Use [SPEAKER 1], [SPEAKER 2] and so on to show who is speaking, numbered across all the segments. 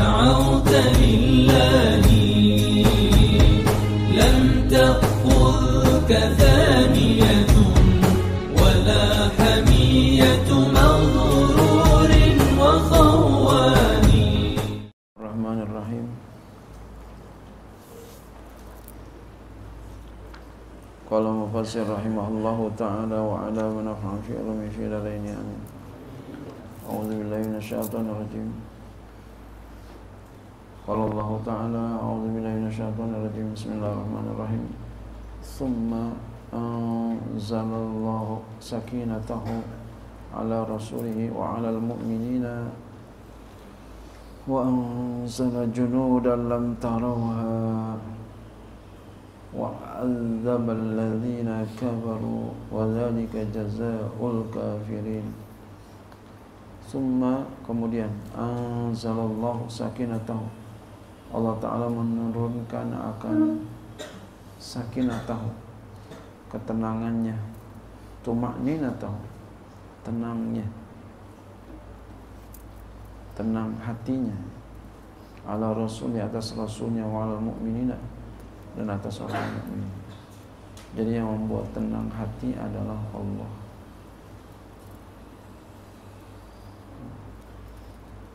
[SPEAKER 1] دعوت لله لم تأخذك ثانية ولا حمية مغرور وخوان.
[SPEAKER 2] الرحمن الرحيم. Qala mufassir rahimahullahu ta'ala wa ala wa nafa'an fi ulumi fi daraini amin. A'udzu billahi minasyaitonir rajim. Qala Allah ta'ala a'udzu billahi minasyaitonir rajim. Bismillahirrahmanirrahim. Tsumma anzalallahu sakinatahu ala rasulihi wa 'alal mu'minina wa anzala junudan lam tarawha وَعَذَّبَ الَّذِينَ كَفَرُوا وَذَلِكَ جَزَاءُ الْكَافِرِينَ. Summa, kemudian anzalallahu sakinatahu, Allah Ta'ala menurunkan akan sakinatahu, ketenangannya, tuma'ninatahu, tenangnya, tenang hatinya, ala rasuli, atas rasulnya, wa alal mu'minina, dan atas orang mukmin. Jadi yang membuat tenang hati adalah Allah.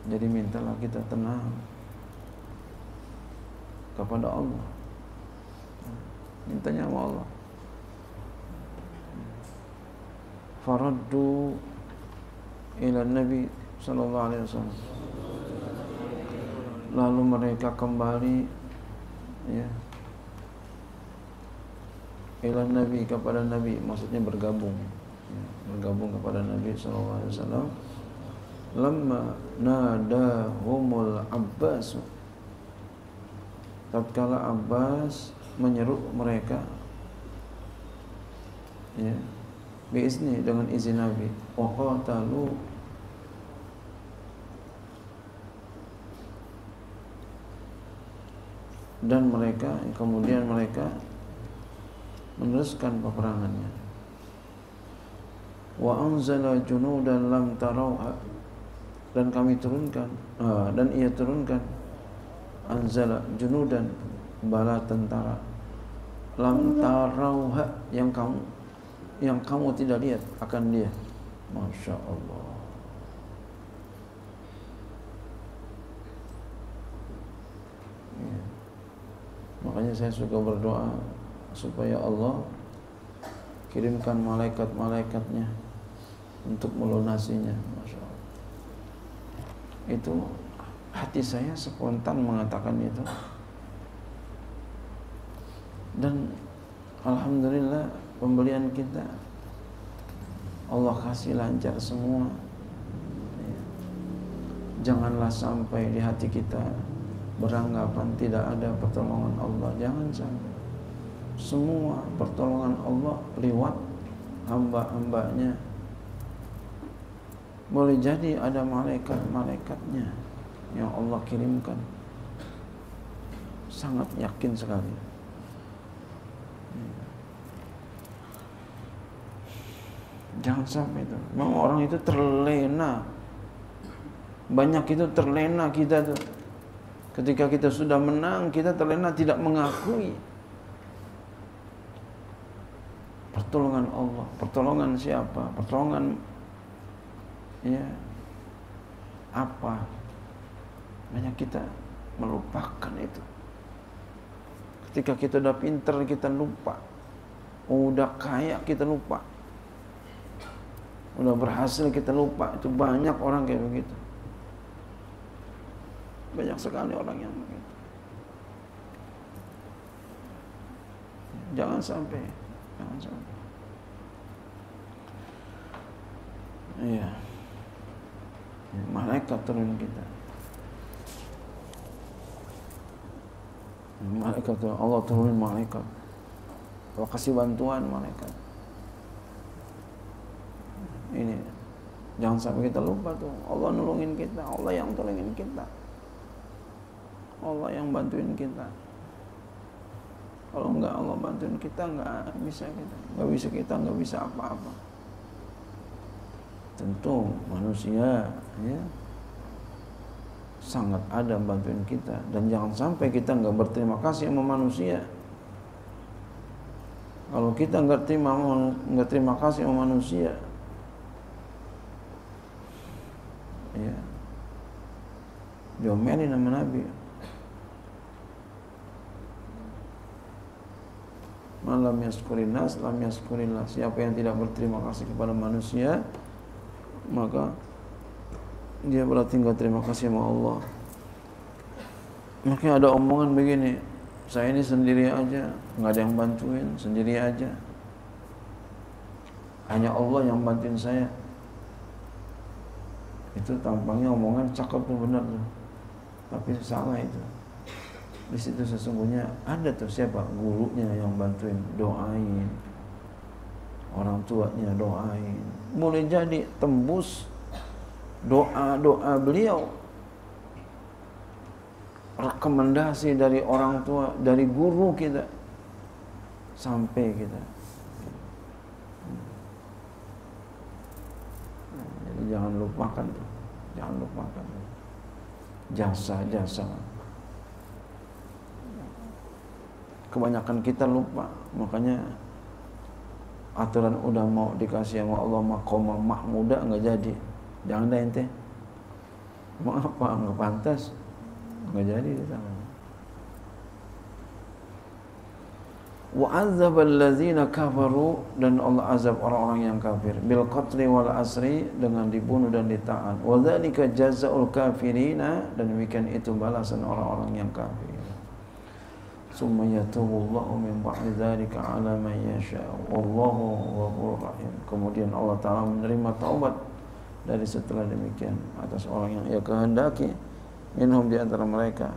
[SPEAKER 2] Jadi mintalah kita tenang kepada Allah. Mintanya sama Allah. Faraddu ila Nabi sallallahu alaihi wasallam. Lalu mereka kembali, ya, ila Nabi, kepada Nabi, maksudnya bergabung, ya, bergabung kepada Nabi sallallahu alaihi wasallam. Lamma nadahumul Abbas, tatkala Abbas menyeru mereka, ya, biizni, dengan izin Nabi, wa qatalu, dan mereka, kemudian mereka meneruskan peperangannya. Wa anzala junudan lam tarawha, dan kami turunkan, dan ia turunkan, anzala junudan, bala tentara, lam tarawha, yang kamu tidak lihat akan dia. Masya Allah. Ya. Makanya saya suka berdoa supaya Allah kirimkan malaikat-malaikatnya untuk melunasinya. Masya Allah. Itu hati saya spontan mengatakan itu. Dan alhamdulillah pembelian kita Allah kasih lancar semua. Janganlah sampai di hati kita beranggapan tidak ada pertolongan Allah. Jangan sampai. Semua pertolongan Allah lewat hamba-hambanya. Boleh jadi ada malaikat-malaikatnya yang Allah kirimkan. Sangat yakin sekali. Jangan sampai itu. Memang orang itu terlena. Banyak itu terlena kita tuh. Ketika kita sudah menang, kita terlena, tidak mengakui pertolongan Allah. Pertolongan siapa? Pertolongan, ya, apa? Banyak kita melupakan itu. Ketika kita udah pinter, kita lupa. Udah kaya, kita lupa. Udah berhasil, kita lupa. Itu banyak orang kayak begitu. Banyak sekali orang yang begitu. Jangan sampai. Jangan sampai. Iya. Malaikat turun kita. Malaikat, Allah turunin malaikat. Allah kasih bantuan malaikat. Ini jangan sampai kita lupa tuh. Allah nolongin kita, Allah yang tolongin kita, Allah yang bantuin kita. Kalau enggak Allah bantuin kita, enggak bisa kita, enggak bisa apa-apa. Tentu manusia, ya, sangat ada bantuin kita. Dan jangan sampai kita nggak berterima kasih sama manusia. Kalau kita nggak terima kasih sama manusia, ya diomelin sama Nabi. Malam yaskurin nas, lam yaskurillah. Siapa yang tidak berterima kasih kepada manusia, maka dia berarti nggak terima kasih sama Allah. Makanya ada omongan begini, saya ini sendiri aja, nggak ada yang bantuin, sendiri aja. Hanya Allah yang bantuin saya. Itu tampangnya omongan cakep tuh, benar tuh. Tapi salah itu. Di situ sesungguhnya ada tuh siapa? Gurunya yang bantuin, doain. Orang tuanya doain. Boleh jadi tembus doa-doa beliau. Rekomendasi dari orang tua, dari guru kita sampai kita. Jadi jangan lupakan tuh. Jangan lupakan jasa-jasa. Kebanyakan kita lupa, makanya aturan udah mau dikasih sama Allah maqamah mahmuda nggak jadi. Jangan dah ente. Mau apa? Nggak pantas. Nggak jadi di sana. Wa azabal ladzina kafaru, dan Allah azab orang-orang yang kafir bil qatli wal asri, dengan dibunuh dan ditahan. Wa dzalika jazaa'ul kafirina, dan demikian itu balasan orang-orang yang kafir. Summa yatubullahu min ba'di dzalika 'ala man yasha'. Wallahu ghafurur rahim. Kemudian Allah Ta'ala menerima taubat dari setelah demikian atas orang yang Ia kehendaki, minhum, di antara mereka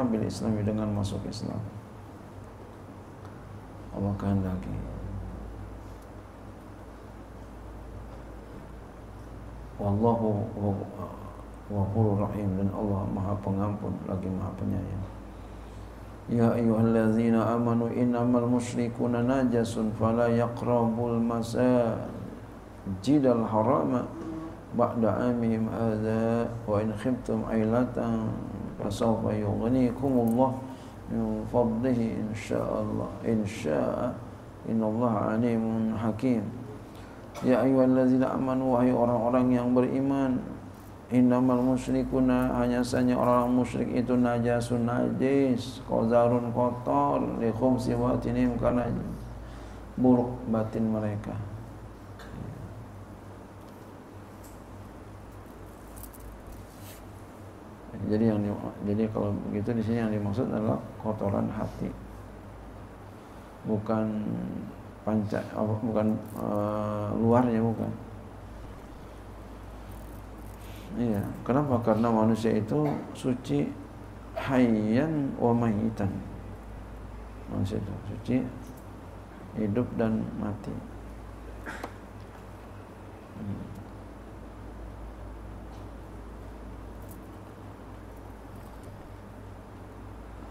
[SPEAKER 2] bil Islami, dengan masuk Islam. Allah kehendaki. Wallahu Ghafurur Rahim, dan Allah Maha Pengampun lagi Maha Penyayang. Ya ayyuhallazina amanu innamal musyrikuna najasun fala yaqrabul masajidal harama ba'da amihim hadza wa in khiftum ailatan fasawfa yughnikumullah min fadlihi insyaallah insya'a innallaha alimun hakim. Ya ayyuhallazina amanu, wahai orang-orang yang beriman, innamal musyrikuna, hanya saja orang musyrik itu najasun, najis, qazarun, kotor, li khumsi batinihim, karena buruk batin mereka. Jadi kalau begitu di sini yang dimaksud adalah kotoran hati, bukan luarnya, bukan. Iya, kenapa? Karena manusia itu suci hayyan wa mayitan. Manusia itu suci hidup dan mati.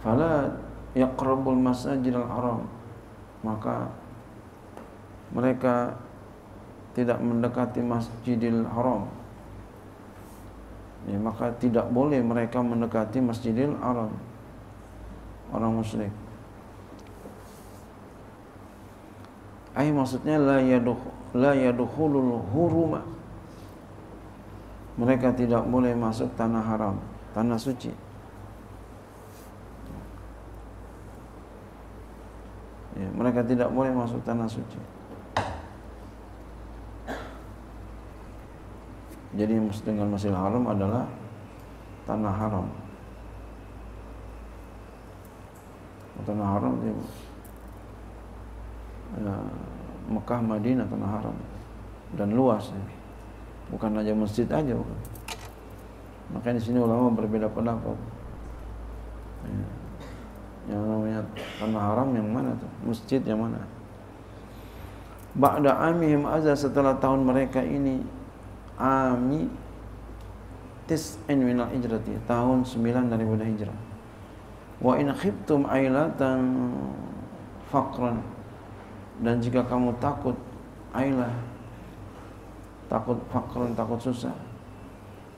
[SPEAKER 2] Fala yaqrabul masajidal haram, maka mereka tidak mendekati Masjidil Haram. Ya, maka tidak boleh mereka mendekati Masjidil Haram, orang musyrik. Maksudnya la yadkhulul huruma, mereka tidak boleh masuk tanah haram, tanah suci. Ya, mereka tidak boleh masuk tanah suci. Jadi dengan Masjidil Haram adalah tanah haram. Tanah haram itu Mekah, Madinah, tanah haram, dan luas ya. Bukan aja masjid aja, bukan. Makanya di sini ulama berbeda pendapat. Ya. Yang namanya tanah haram yang mana tuh? Masjid yang mana? Ba'da amihim azza, setelah tahun mereka ini, ami tis'in minal hijrati, tahun 9 daripada hijrah. Wa in khiftum ailatan faqran, dan jika kamu takut ailah, takut faqran, takut susah,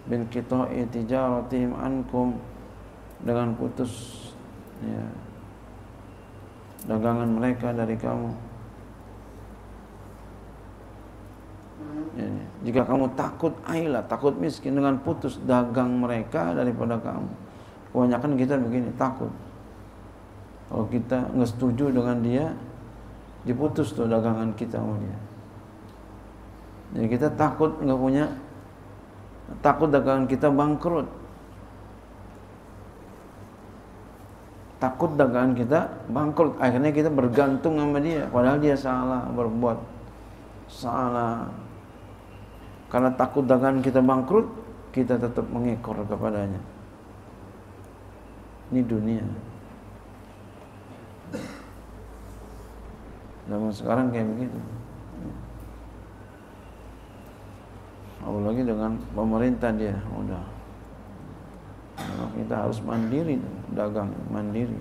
[SPEAKER 2] bil qita'i tijaratihim ankum, dengan putus ya dagangan mereka dari kamu. Ya, jika kamu takut ailah, takut miskin, dengan putus dagang mereka daripada kamu. Kebanyakan kita begini, takut. Kalau kita nggak setuju dengan dia, diputus tuh dagangan kita sama dia. Jadi kita takut nggak punya, takut dagangan kita bangkrut, takut dagangan kita bangkrut, akhirnya kita bergantung sama dia, padahal dia salah, berbuat salah. Karena takut dagangan kita bangkrut, kita tetap mengekor kepadanya. Ini dunia. Zaman sekarang kayak begitu. Apalagi dengan pemerintah dia udah. Nah, kita harus mandiri, dagang mandiri.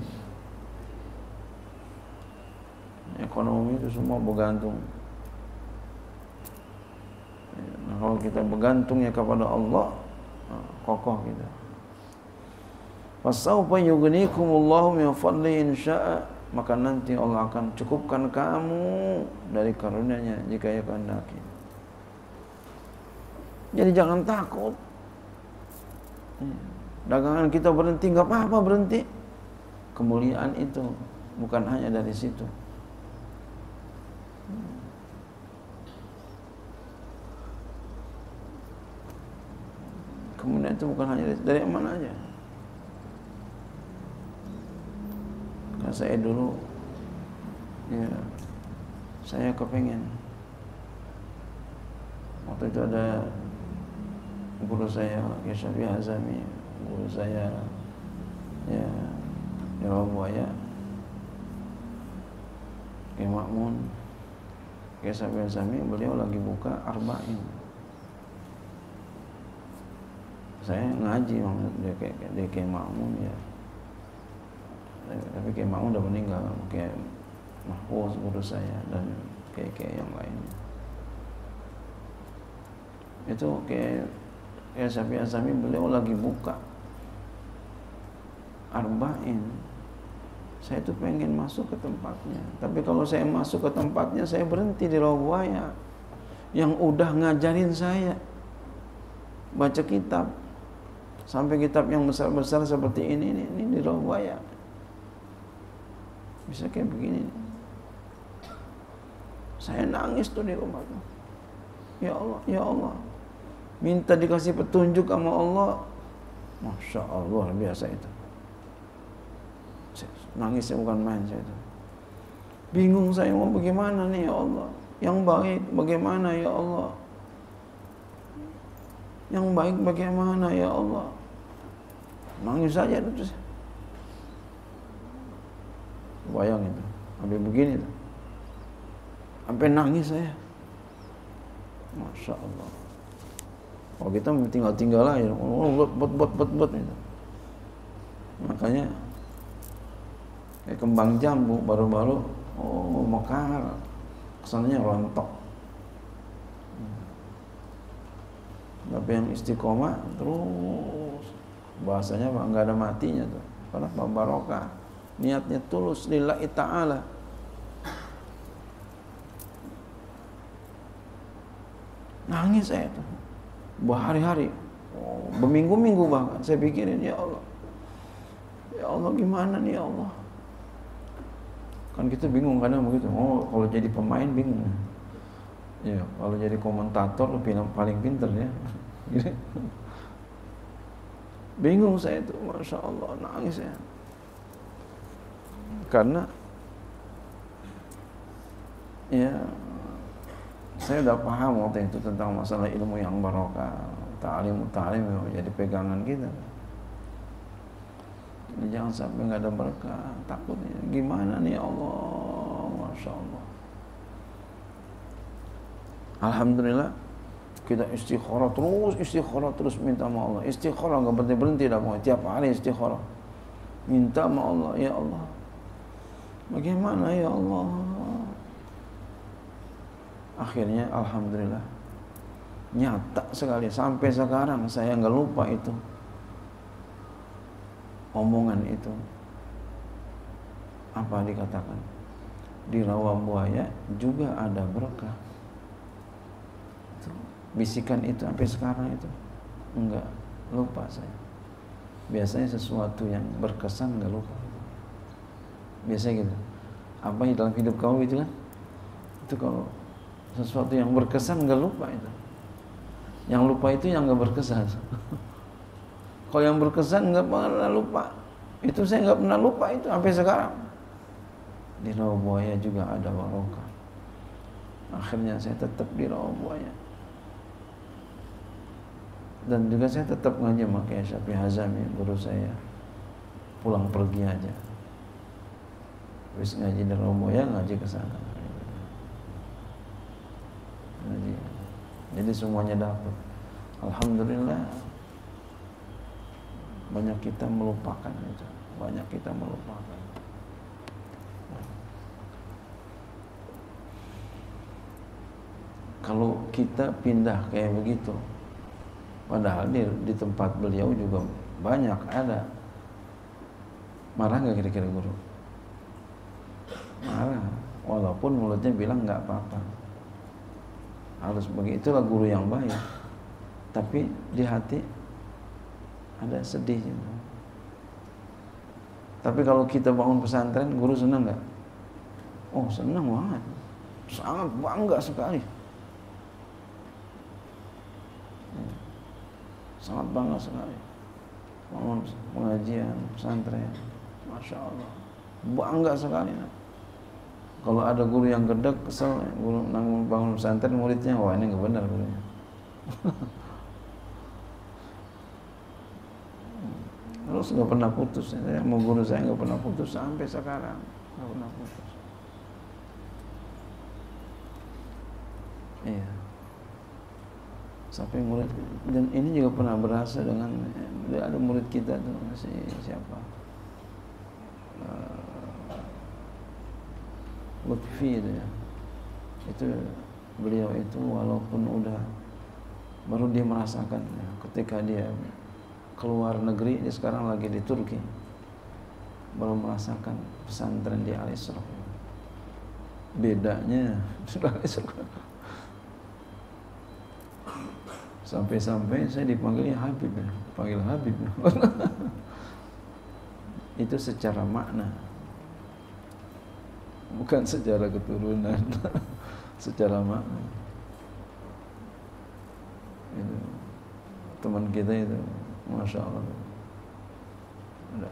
[SPEAKER 2] Ekonomi itu semua bergantung. Nah, kalau kita bergantungnya kepada Allah, kokoh kita. Fasawfa yughnikumullahu min fadli in syaa, maka nanti Allah akan cukupkan kamu dari karunia-Nya jika Ia kehendaki. Jadi jangan takut. Dagangan kita berhenti, nggak apa-apa berhenti. Kemuliaan itu bukan hanya dari situ. Kemudian itu bukan hanya dari mana aja. Karena saya dulu, ya, saya kepengen. Waktu itu ada guru saya, Syafi Hazami, guru saya, ya, di Rawabuaya, Kiai Ma'mun, Syafi Hazami, beliau lagi buka Arba'in. Saya ngaji maksudnya dia Kiai Ma'mun ya. Tapi Kiai Ma'mun udah meninggal, Kiai Mahfuz guru saya dan Kiai yang lainnya. Itu Kiai Syafi Azami, beliau lagi buka Arba'in. Saya itu pengen masuk ke tempatnya, tapi kalau saya masuk ke tempatnya, saya berhenti di Rawabuaya yang udah ngajarin saya baca kitab. Sampai kitab yang besar-besar seperti ini di Rawabuaya. Bisa kayak begini. Saya nangis tuh di rumah tuh. Ya Allah, ya Allah. Minta dikasih petunjuk sama Allah. Masya Allah, luar biasa itu. Nangisnya bukan main saya itu. Bingung saya mau bagaimana nih ya Allah. Yang baik bagaimana ya Allah. Yang baik bagaimana ya Allah. Nangis saja terus. Bayang itu, sampai begini tuh. Sampai nangis saya. Masya Allah. Kalau kita tinggal aja, bot itu. Makanya kayak kembang jambu baru-baru, mekar, kesannya rontok. Tapi yang istiqomah terus, bahasanya nggak ada matinya tuh. Karena barokah, niatnya tulus lillahi ta'ala. Nangis saya tuh berhari-hari, berminggu-minggu bahkan saya pikirin, ya Allah, ya Allah gimana nih ya Allah. Kan kita bingung kadang begitu. Kalau jadi pemain bingung. Ya, kalau jadi komentator paling pinter ya. Bingung saya itu, Masya Allah, nangis ya. Karena ya saya udah paham waktu itu tentang masalah ilmu yang barokah, ta'lim jadi pegangan kita. Jadi jangan sampai nggak ada berkah, takutnya gimana nih ya Allah, Masya Allah. Alhamdulillah kita istikharah terus minta sama Allah. Istikharah nggak berhenti dah, mau tiap hari istikharah. Minta sama Allah, ya Allah. Bagaimana ya Allah? Akhirnya alhamdulillah nyata sekali sampai sekarang saya nggak lupa itu omongan itu. Apa dikatakan? Di rawa buaya juga ada berkah. Bisikan itu sampai sekarang itu enggak lupa saya. Biasanya sesuatu yang berkesan enggak lupa. Biasanya gitu. Apa yang dalam hidup kamu itu kan? Itu kalau sesuatu yang berkesan enggak lupa itu. Yang lupa itu yang enggak berkesan. Kalau yang berkesan enggak pernah lupa. Itu saya enggak pernah lupa itu sampai sekarang. Di rawa buaya juga ada barokah. Akhirnya saya tetap di rawa buaya. Dan juga saya tetap ngaji sama Kiai Syafi'i Hazami, guru saya. Pulang pergi aja. Habis ngaji di rawa buaya, ngaji ke sana. Ngaji. Jadi semuanya dapat. Alhamdulillah. Banyak kita melupakan itu. Banyak kita melupakan. Kalau kita pindah kayak begitu, padahal di tempat beliau juga banyak ada. Marah nggak kira-kira guru? Marah, walaupun mulutnya bilang nggak apa-apa. Harus begitulah guru yang baik. Tapi di hati ada sedihnya. Tapi kalau kita bangun pesantren, guru senang nggak? Oh senang banget, sangat bangga sekali. Sangat bangga sekali. Bangun pengajian pesantren, masya Allah, bangga sekali. Kalau ada guru yang gedek, kesel, guru bangun pesantren muridnya, wah ini nggak benar gurunya. Terus nggak pernah putus. Saya mau guru saya nggak pernah putus sampai sekarang, nggak pernah putus. Iya. Sampai murid, dan ini juga pernah berasa dengan ada murid kita tuh siapa Lutfi itu ya, itu beliau itu walaupun udah baru dia merasakan ya, ketika dia keluar negeri, dia sekarang lagi di Turki, baru merasakan pesantren di Al-Isra. Bedanya sampai-sampai saya dipanggilnya Habib ya, panggil Habib. Itu secara makna, bukan secara keturunan. Secara makna. Itu teman kita itu, masya Allah,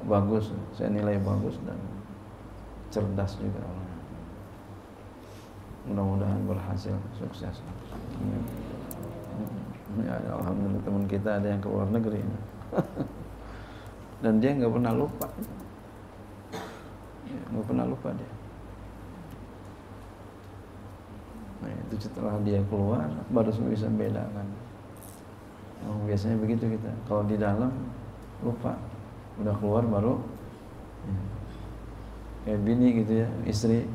[SPEAKER 2] bagus, saya nilai bagus dan cerdas juga. Mudah-mudahan berhasil, sukses. Ya, alhamdulillah teman kita ada yang ke luar negeri dan dia nggak pernah lupa, nggak pernah lupa dia. Nah itu setelah dia keluar baru bisa bedakan. Biasanya begitu kita, kalau di dalam lupa, udah keluar baru kayak bini gitu ya, istri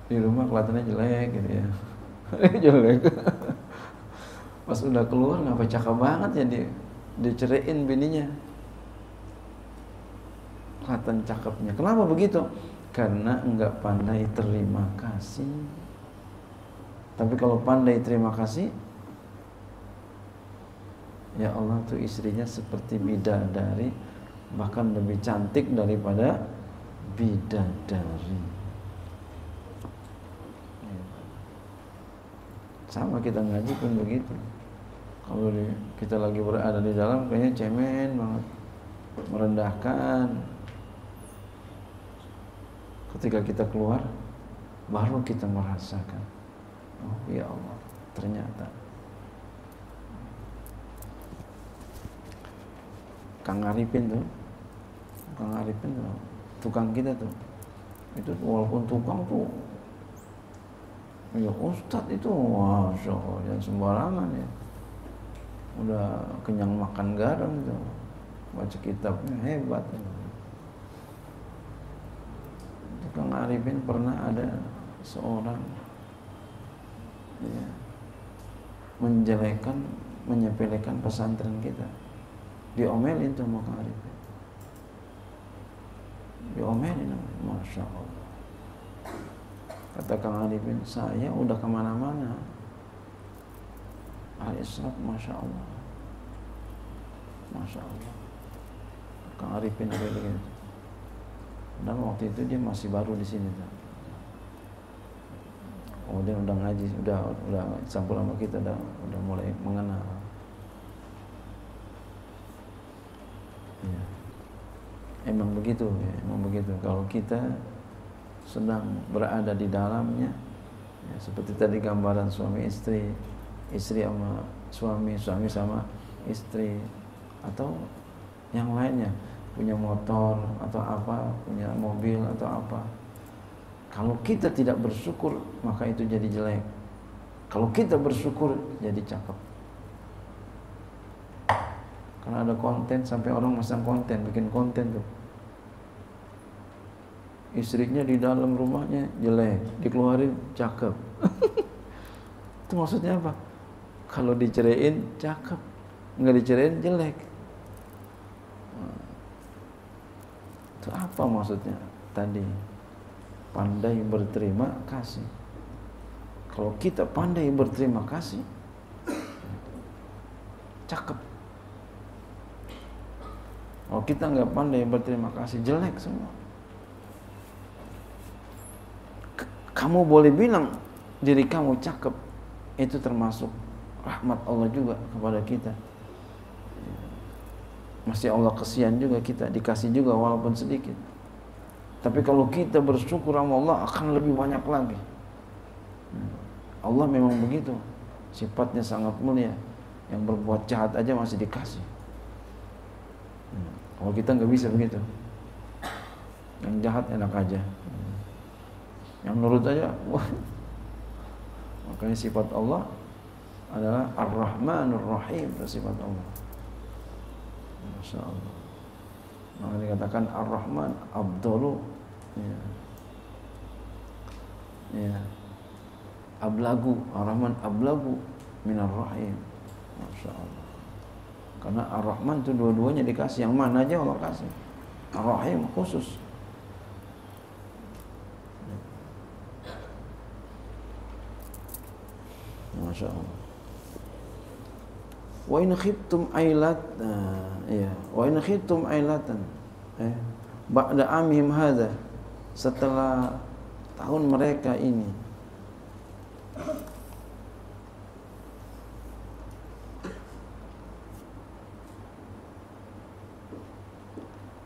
[SPEAKER 2] di rumah kelihatannya jelek gitu ya. Jelek. Pas udah keluar ngapa cakep banget ya, diceraiin bininya. Kelihatan cakepnya. Kenapa begitu? Karena enggak pandai terima kasih. Tapi kalau pandai terima kasih, ya Allah tuh istrinya seperti bidadari, bahkan lebih cantik daripada bidadari. Sama kita ngaji pun begitu. Kalau kita lagi berada di dalam kayaknya cemen banget, merendahkan. Ketika kita keluar, baru kita merasakan, oh ya Allah, ternyata Kang Arifin tuh, tukang kita tuh, itu walaupun tukang tuh, ya Ustadz itu, masya Allah, yang sembarangan ya, udah kenyang makan garam tuh, baca kitabnya hebat. Kang Arifin pernah ada seorang, ya, menjelekan, menyepelekan pesantren kita. Diomelin tuh sama Kang Arifin. Diomelin, Masya Allah. Kata Kang Arifin, saya udah kemana-mana. Al-Isra, Masya Allah. Masya Allah. Kang Arifin gitu. Dan waktu itu dia masih baru di sini tuh. Kemudian udah ngaji, udah sampul sama kita, udah mulai mengenal. Ya. Emang begitu ya, emang begitu. Kalau kita sedang berada di dalamnya, ya, seperti tadi gambaran suami istri, istri sama suami, suami sama istri, atau yang lainnya, punya motor atau apa, punya mobil atau apa. Kalau kita tidak bersyukur, maka itu jadi jelek. Kalau kita bersyukur, jadi cakep. Karena ada konten, sampai orang masang konten, bikin konten tuh. Istrinya di dalam rumahnya jelek, dikeluarin cakep. Itu maksudnya apa? Kalau diceraiin cakep, nggak diceraiin jelek. Itu apa maksudnya tadi? Pandai berterima kasih. Kalau kita pandai berterima kasih, cakep. Kalau kita nggak pandai berterima kasih, jelek semua. Kamu boleh bilang diri kamu cakep, itu termasuk rahmat Allah juga kepada kita. Masih Allah kesian juga kita, dikasih juga walaupun sedikit. Tapi kalau kita bersyukur sama Allah, akan lebih banyak lagi. Allah memang begitu, sifatnya sangat mulia. Yang berbuat jahat aja masih dikasih. Kalau kita nggak bisa begitu, yang jahat enak aja, yang nurut aja, wah. Makanya sifat Allah adalah Ar-Rahmanur Rahim, sifat Allah. Masya Allah. Maka dikatakan Ar-Rahman Abdulu, ya. Ya. Ablagu, Ar-Rahman Ablagu Minar Rahim. Masya Allah. Karena Ar-Rahman itu dua-duanya dikasih, yang mana aja Allah kasih. Ar-Rahim khusus. Masya Allah. Wa in khiftum ailat, ya. Wa in khiftum ailatan, ba'da amhim hadza, setelah tahun mereka ini.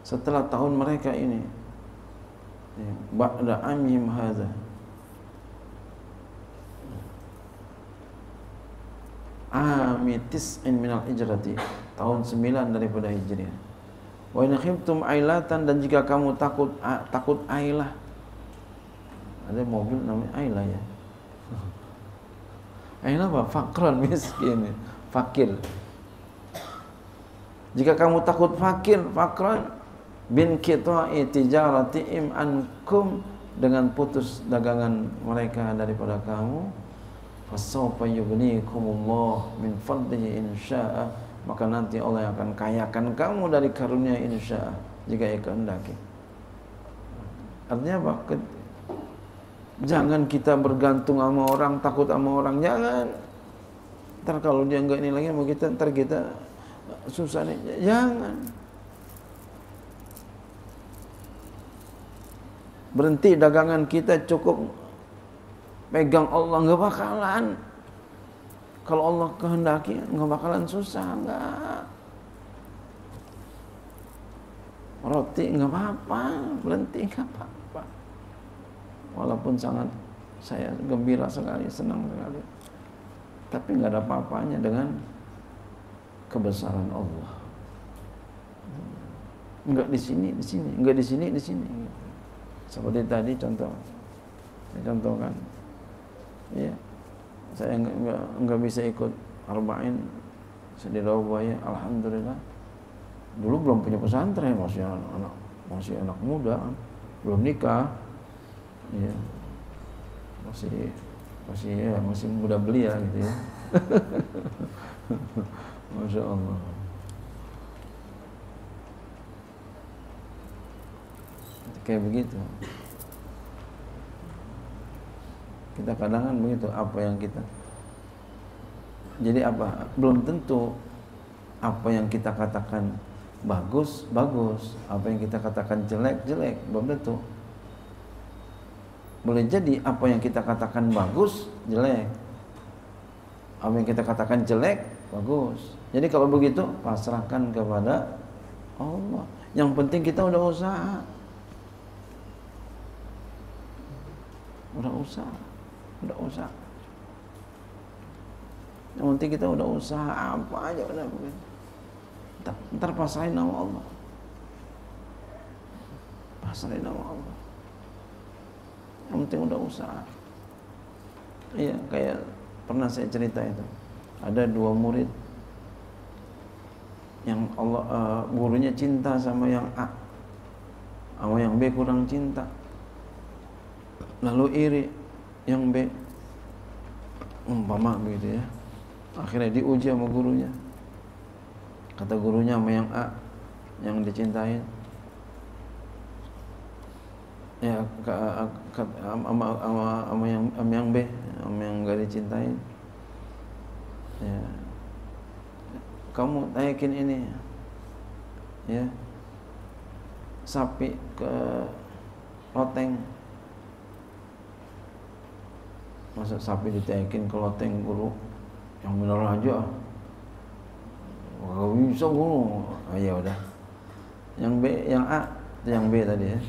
[SPEAKER 2] Setelah tahun mereka ini, ba'da amhim hadza, tis'in minal hijrati, tahun 9 daripada Hijriah. Wa in khiftum ailatan, dan jika kamu takut ailah. Ada mobil namanya ailah ya. Ailah apa? Fakran, miskin, fakir. Jika kamu takut fakran, bin qita'i tijaratihim ankum, dengan putus dagangan mereka daripada kamu, fasawfa yughnikumullah min fadlihi insya'a, maka nanti Allah yang akan kayakan kamu dari karunia insya'a, jika ia kehendaki. Artinya apa? Jangan kita bergantung sama orang, takut sama orang, jangan. Ntar kalau dia enggak ini lagi mau kita, ntar kita susah nih, jangan. Berhenti dagangan kita, cukup pegang Allah, nggak bakalan. Kalau Allah kehendaki nggak bakalan susah, nggak. Roti nggak apa-apa, berhenti nggak apa-apa. Walaupun sangat saya gembira sekali, senang sekali, tapi nggak ada apa-apanya dengan kebesaran Allah. Nggak di sini, nggak di sini, di sini. Seperti tadi saya contohkan. Ya, saya nggak bisa ikut arba'in di Rawabaya, alhamdulillah. Dulu belum punya pesantren, masih anak muda, belum nikah, ya, masih muda belia gitu ya. Masya Allah. Kayak begitu. Kita kadang kan begitu, apa yang kita, jadi apa, belum tentu apa yang kita katakan bagus, bagus, apa yang kita katakan jelek, jelek, belum tentu. Boleh jadi apa yang kita katakan bagus, jelek, apa yang kita katakan jelek, bagus. Jadi kalau begitu, pasrahkan kepada Allah. Yang penting kita udah usaha. Udah usaha. Yang penting kita udah usaha, apa aja udah begitu. Ntar pasrahin nama Allah. Pasrahin nama Allah. Yang penting udah usaha. Iya, kayak pernah saya cerita itu. Ada 2 murid yang Allah gurunya cinta sama yang A, sama yang B kurang cinta. Lalu iri yang B, umpama begitu ya. Akhirnya diuji sama gurunya. Kata gurunya sama yang A, yang dicintain, ya sama yang B, sama yang gak dicintain, ya, kamu taikin ini, ya, sapi ke loteng. Masa sapi ditaikin ke loteng, guru? Yang benar aja. Gak bisa, guru. Oh, ya udah. Yang B, yang A, yang B tadi ya.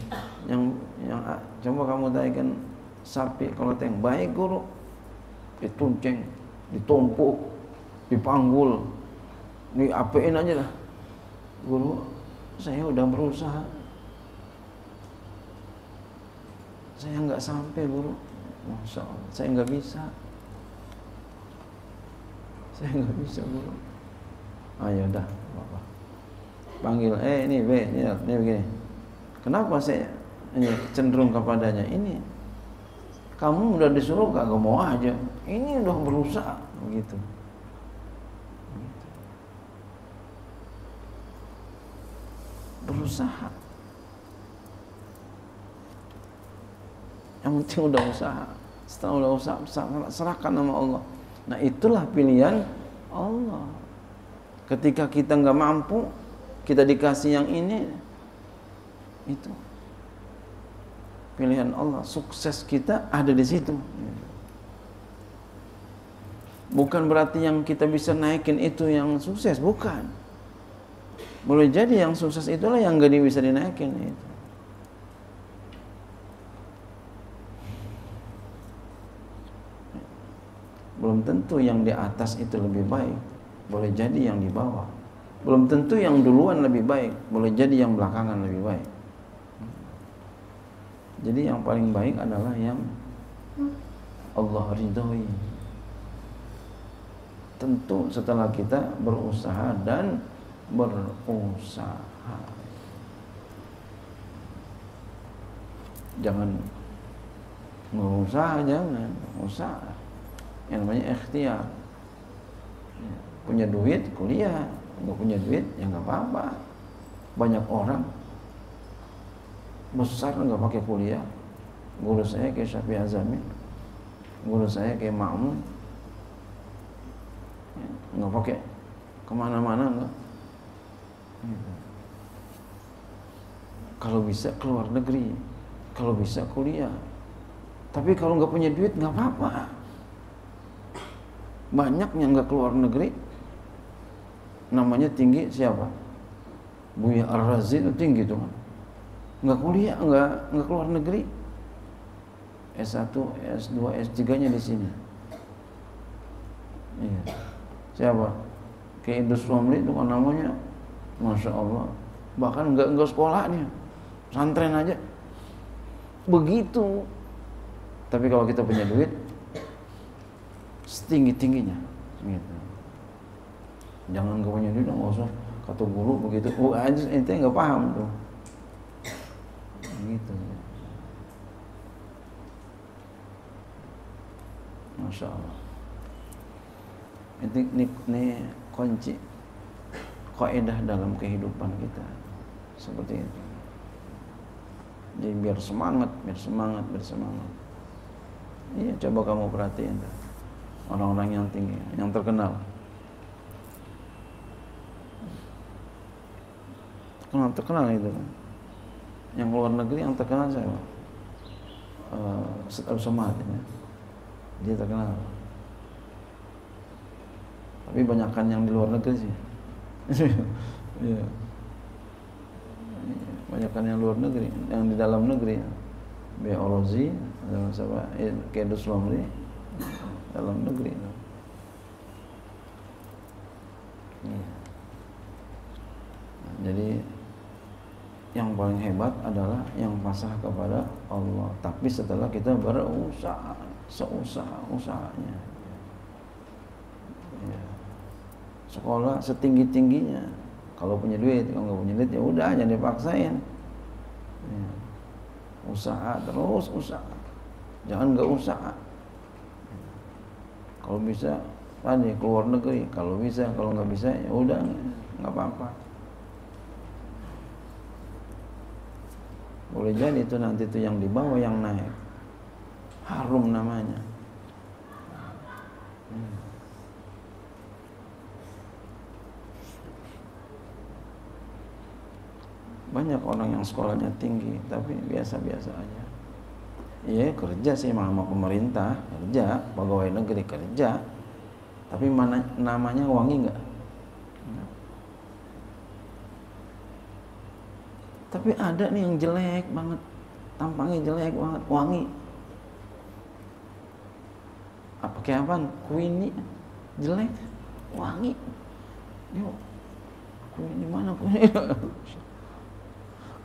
[SPEAKER 2] Yang A, coba kamu taikin sapi ke loteng. Baik, guru. Ditunceng, ditumpuk, dipanggul, diapain aja lah. Guru, saya udah berusaha. Saya nggak sampai, guru. Masya Allah, saya nggak bisa. Saya nggak bisa, guru. Ayo dah, apa? Panggil, ini B, ini begini. Kenapa saya ini cenderung kepadanya? Ini kamu udah disuruh kagak mau aja. Ini udah berusaha, begitu. Berusaha. Yang penting udah usaha. Setelah udah usaha, serahkan sama Allah. Nah, itulah pilihan Allah. Ketika kita nggak mampu, kita dikasih yang ini, itu pilihan Allah. Sukses kita ada di situ. Bukan berarti yang kita bisa naikin itu yang sukses, bukan. Boleh jadi yang sukses itulah yang nggak bisa dinaikin itu. Belum tentu yang di atas itu lebih baik, boleh jadi yang di bawah. Belum tentu yang duluan lebih baik, boleh jadi yang belakangan lebih baik. Jadi yang paling baik adalah yang Allah ridhoi. Tentu setelah kita berusaha dan berusaha. Jangan berusaha, jangan usaha. Yang namanya ikhtiar. Punya duit kuliah, nggak punya duit ya nggak apa-apa. Banyak orang besar nggak pakai kuliah. Guru saya kayak Syafi'i Azami, guru saya kayak Ma'mun, nggak pakai kemana-mana nggak. Kalau bisa keluar negeri, kalau bisa kuliah. Tapi kalau nggak punya duit nggak apa-apa. Banyak yang nggak keluar negeri, namanya tinggi siapa? Buya Ar-Razi itu tinggi tuh kan, nggak kuliah, nggak keluar negeri, S1, S2, S3-nya di sini. Iya. Siapa? Kayak Idrus Romli itu kan namanya, Masya Allah, bahkan nggak sekolahnya, pesantren aja, begitu. Tapi kalau kita punya duit, setinggi-tingginya gitu. Jangan gak punya duit, nggak usah kata guru begitu. Aja ente nggak paham tuh. Gitu. Masya Allah. Ini kunci kaidah dalam kehidupan kita seperti itu. Jadi biar semangat. Iya, coba kamu perhatiin orang-orang yang tinggi, yang terkenal itu kan. Yang luar negeri yang terkenal siapa? Ustaz Abdul Somad ya. Dia terkenal. Tapi banyakkan yang di luar negeri sih. Iya. Banyakkan yang luar negeri, yang di dalam negeri. Biologi, ada siapa? Kedus Lamri dalam negeri. Iya. Jadi yang paling hebat adalah yang pasrah kepada Allah. Tapi setelah kita berusaha, usahanya. Ya. Sekolah setinggi-tingginya. Kalau punya duit, kalau nggak punya duit ya udah jangan dipaksain. Ya. Usaha terus usaha. Jangan nggak usaha. Kalau bisa tadi keluar negeri, kalau bisa, kalau nggak bisa ya udah nggak apa-apa. Boleh jadi itu nanti itu yang di bawah yang naik, harum namanya. Banyak orang yang sekolahnya tinggi tapi biasa-biasa aja. Iya kerja sih sama pemerintah, kerja pegawai negeri kerja, tapi mana namanya wangi nggak? Tapi ada nih yang jelek banget, tampangnya jelek banget, wangi. Apa kayak apaan? Kuini jelek, wangi. Yuk, kuini mana kuini?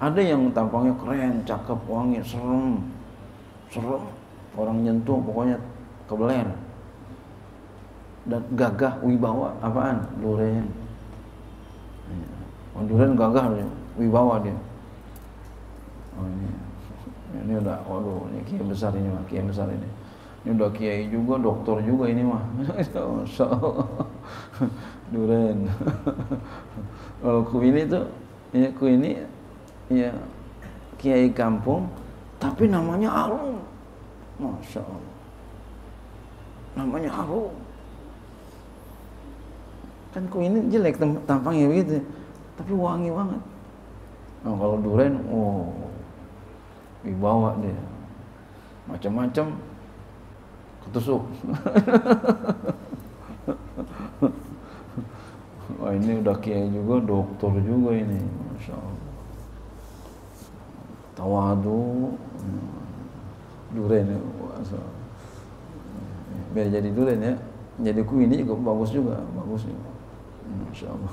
[SPEAKER 2] Ada yang tampangnya keren, cakep, wangi, serem. Orang nyentuh pokoknya kebeler. Dan gagah, wibawa, apaan? Duren. Duren gagah, wibawa dia. Oh ini udah, waduh, ini kiai besar ini mah, kiai besar ini. Ini udah kiai juga, doktor juga ini mah. Masya Allah. Duren. Kalau Kuini tuh, ya Kuini, ya kiai kampung, tapi namanya harum. Masya Allah. Namanya harum. Kan Kuini jelek tampangnya begitu, tapi wangi banget. Nah kalau Duren, dibawa dia macam-macam ketusuk. Wah ini udah kiai juga, dokter juga ini, masya Allah. Tawadu, Duren, biar jadi Duren ya, jadi Kuini juga bagus juga, masya Allah.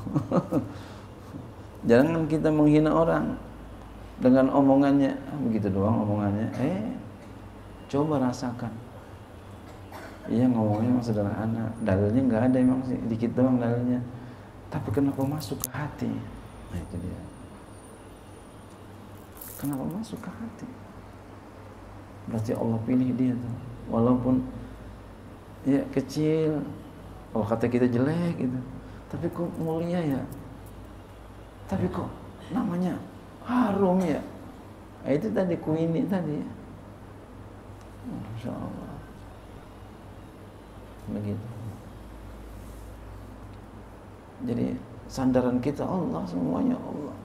[SPEAKER 2] Jangan kita menghina orang dengan omongannya, begitu doang omongannya. Coba rasakan. Iya ngomongnya memang sederhana, dalilnya nggak ada emang sih, dikit doang dalilnya. Tapi kenapa masuk ke hati? Nah itu dia. Kenapa masuk ke hati? Berarti Allah pilih dia tuh, walaupun ya kecil. Kalau kata kita jelek gitu, tapi kok mulia ya. Tapi kok namanya harum ya. Nah, itu tadi Kuini tadi. Masya Allah. Begitu. Jadi sandaran kita Allah, semuanya Allah.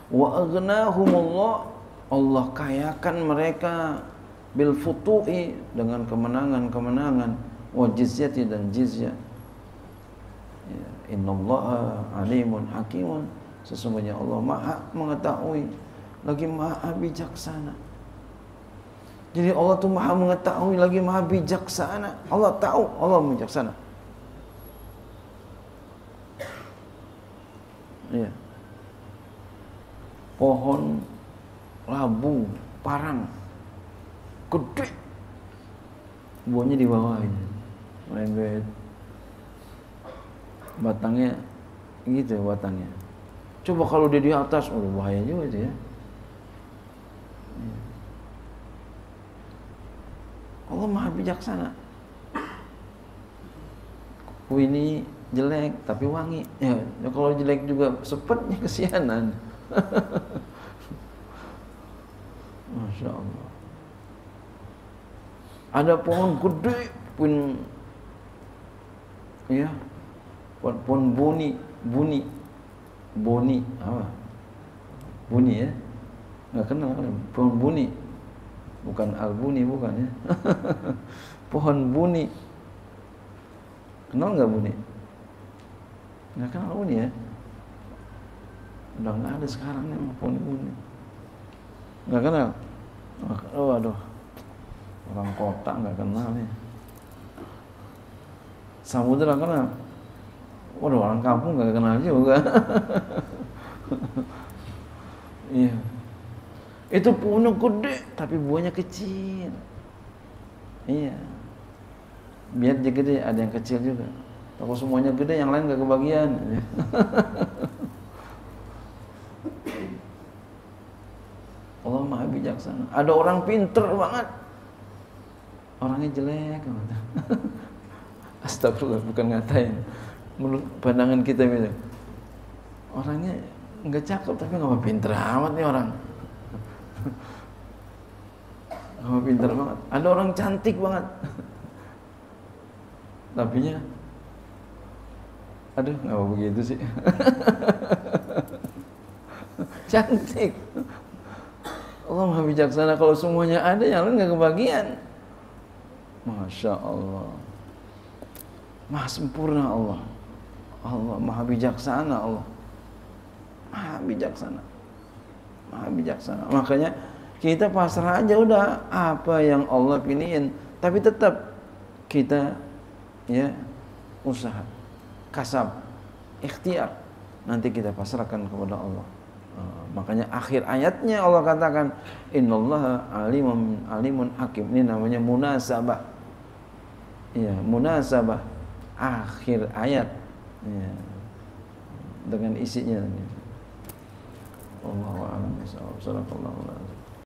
[SPEAKER 2] Wa aghnahumullah, Allah kayakan mereka bil futuhi, dengan kemenangan-kemenangan, wa jizyati, dan jizyah. Ya, innallaha alimun hakimun, sesungguhnya Allah Maha mengetahui lagi Maha bijaksana. Jadi Allah tuh Maha mengetahui lagi Maha bijaksana. Allah tahu, Allah bijaksana. Ya. Pohon labu, parang gede, buahnya di bawah ini, lembet, batangnya gitu, batangnya. Coba kalau dia di atas, bahaya juga itu ya. Allah Maha bijaksana. ini jelek tapi wangi. Ya, kalau jelek juga sepetnya kesianan. Masya Allah. Ada pohon gede pun, ya, pohon buni apa? Buni ya? Nggak kenal kan? Pohon buni, bukan albuni bukan ya? Pohon buni, kenal nggak buni? Nggak kenal buni ya? Udah nggak ada sekarang nih pohon buni. Nggak kenal? Oh aduh, orang kota nggak kenal nih. Samudra kenal? Waduh, orang kampung nggak kenal juga. Iya. Itu pohonnya gede tapi buahnya kecil. Iya. Biar dia gede, ada yang kecil juga. Kalau semuanya gede, yang lain nggak kebagian. Allah Maha Bijaksana. Ada orang pinter banget, orangnya jelek. Astagfirullah, bukan ngatain. Menurut pandangan kita beda. Orangnya nggak cakep tapi nggak apa pinter amat nih orang. Nggak pinter banget. Ada orang cantik banget, tapinya, aduh nggak apa begitu sih. Cantik. Allah Maha Bijaksana, kalau semuanya ada yang lain nggak kebagian. Masya Allah, Maha sempurna Allah. Allah Maha Bijaksana, Allah Maha Bijaksana, Maha Bijaksana. Makanya kita pasrah aja udah, apa yang Allah pilihin. Tapi tetap kita ya usaha, kasab, ikhtiar. Nanti kita pasrahkan kepada Allah. Makanya akhir ayatnya Allah katakan innallaha alimun hakim. Ini namanya munasabah. Ya, munasabah akhir ayat. Ya, dengan isinya. Allahu a'lam bishawab. Shallallahu alaihi wasallam.